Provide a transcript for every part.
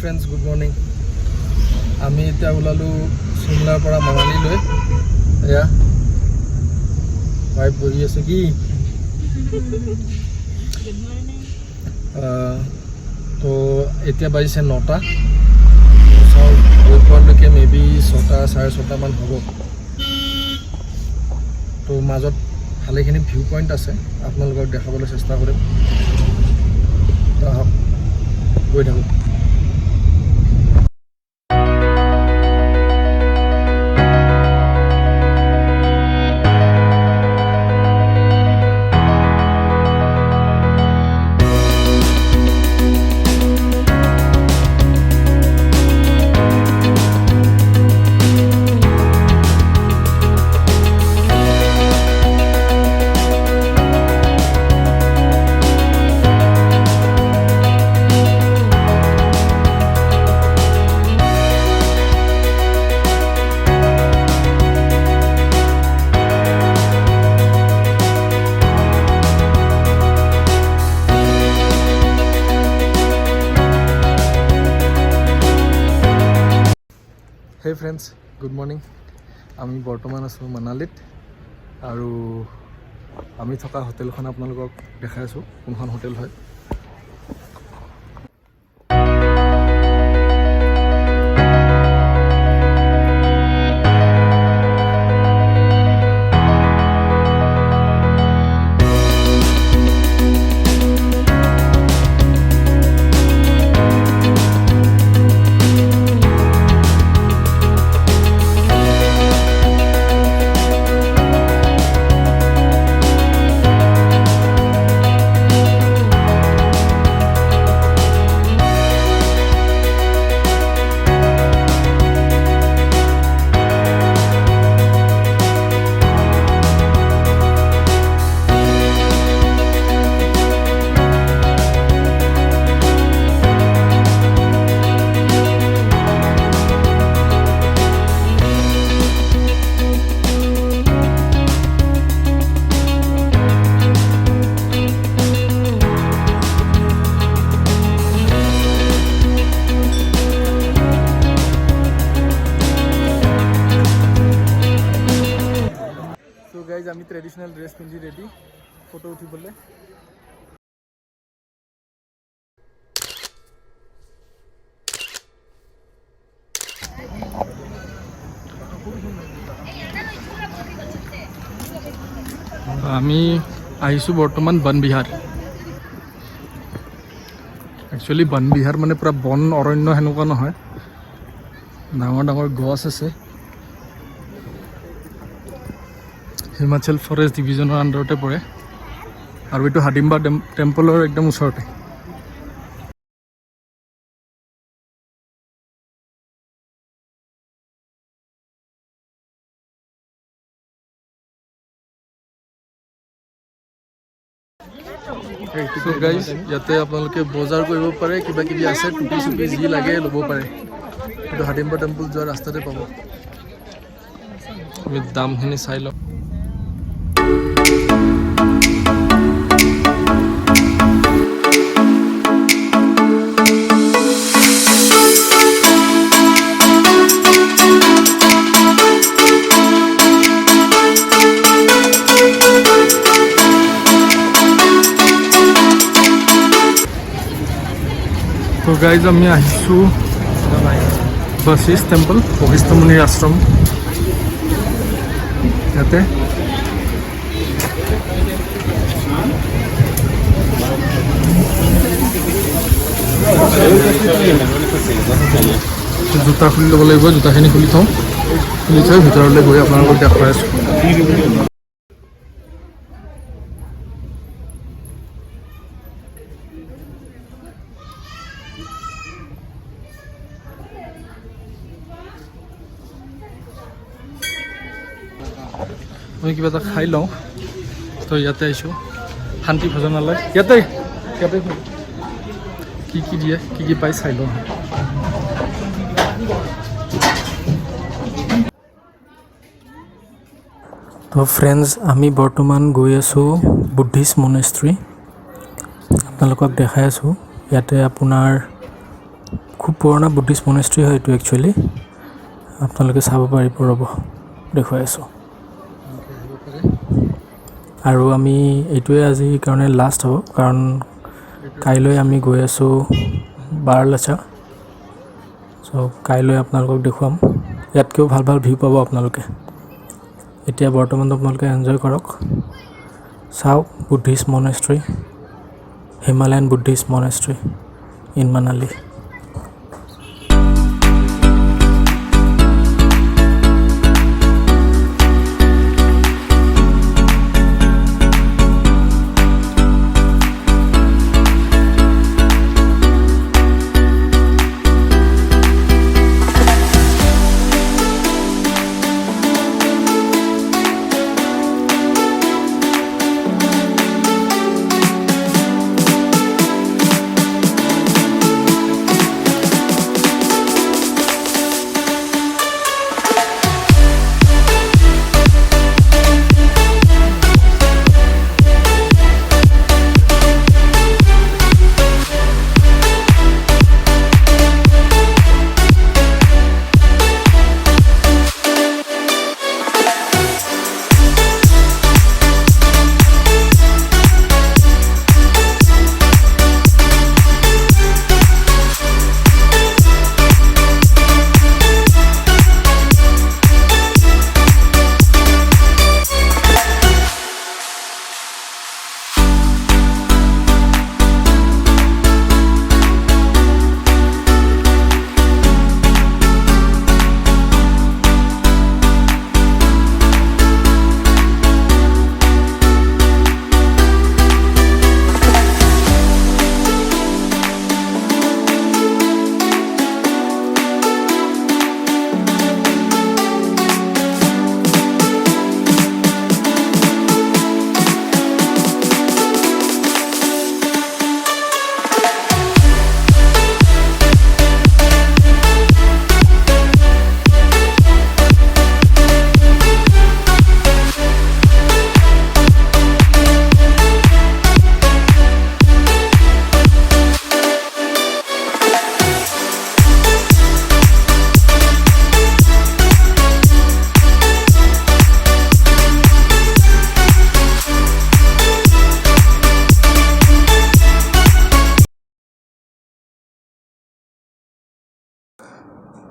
friends, good morning. আমি এতিয়া ওলালো shimlaৰ পৰা Manali লৈ এয়া ভাই বহি আছে কি Good morning. তো এতিয়া বাজিছে 9টা সব গৈ পোৱালৈকে মেবি 6টা 6:30 মান হ'ব তো মাজত ভালেখিনি ভিউ পইণ্ট আছে আপোনালোকক দেখাবলৈ চেষ্টা কৰিম তো গৈ থাকোঁ Hey friends, good morning. আমি বৰ্তমান আছো মানালীত আৰু আমি থকা হোটেলখন আপোনালোকক দেখাই আছো কোনখন হোটেল হয় guys আমি ট্ৰেডিশনাল ড্ৰেছ পিন্ধি ৰেডি ফটো উঠিবলৈ আমি আহিছো বৰ্তমান বন বিহাৰ একচুয়ালি বন বিহাৰ মানে পুৰা বন অৰণ্য হেনেকুৱা নহয় ডাঙৰ ডাঙৰ গছ আছে Himachal Forest Division আন্ডাৰতে পৰে আৰু এটো Hadimba টেম্পলৰ একদম ওচৰতে So guys ইয়াতে আপোনালোকে বজাৰ কৰিব পাৰে কিবা কিবি আছে টুপি সুপি যি লাগে ল'ব পাৰে এটো Hadimba টেম্পল যোৱা ৰাস্তাতে পাব আমি দামখিনি চাই লওঁ So guys আমি আহিছো Vashistha Temple Vashistha মুনিৰ আশ্ৰম ইয়াতে জোতা খুলি ল'ব লাগিব জোতাখিনি খুলি থওঁ খুলি থৈ ভিতৰলৈ গৈ আপোনালোকক দেখুৱাই আছো আমি কিবা এটা খাই লওঁ তো ইয়াতে আহিছোঁ শান্তি ভোজনালয় ইয়াতে কি দিয়ে কি পাই চাই লওঁ তো ফ্ৰেণ্ডছ আমি বৰ্তমান গৈ আছোঁ বুদ্ধিষ্ট মনেষ্ট্ৰি আপোনালোকক দেখাই আছোঁ ইয়াতে আপোনাৰ খুব পুৰণা বুদ্ধিষ্ট মনেষ্ট্ৰি হয় এইটো একচুৱেলি আপোনালোকে চাব পাৰিব ৰ'ব দেখুৱাই আছোঁ আৰু আমি এইটোৱে আজিৰ কাৰণে লাষ্ট হ'ব কাৰণ কাইলৈ আমি গৈ আছোঁ বাৰালাচা চ' কাইলৈ আপোনালোকক দেখুৱাম ইয়াতকৈও ভাল ভাল ভিউ পাব আপোনালোকে এতিয়া বৰ্তমান আপোনালোকে এনজয় কৰক চাওক Buddhist monastery Himalayan Buddhist monastery in Manali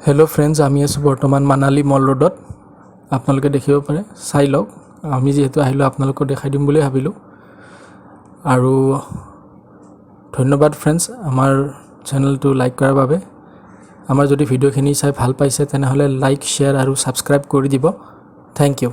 hello' friends আমি আছোঁ বৰ্তমান মানালী মল ৰোডত আপোনালোকে দেখিব পাৰে চাই লওক আমি যিহেতু আহিলোঁ আপোনালোকক দেখাই দিম বুলি ভাবিলোঁ আৰু ধন্যবাদ ফ্ৰেণ্ডছ আমাৰ চেনেলটো লাইক কৰাৰ বাবে আমাৰ যদি ভিডিঅ'খিনি চাই ভাল পাইছে তেনেহ'লে লাইক শ্বেয়াৰ আৰু ছাবস্ক্ৰাইব কৰি দিব থেংক ইউ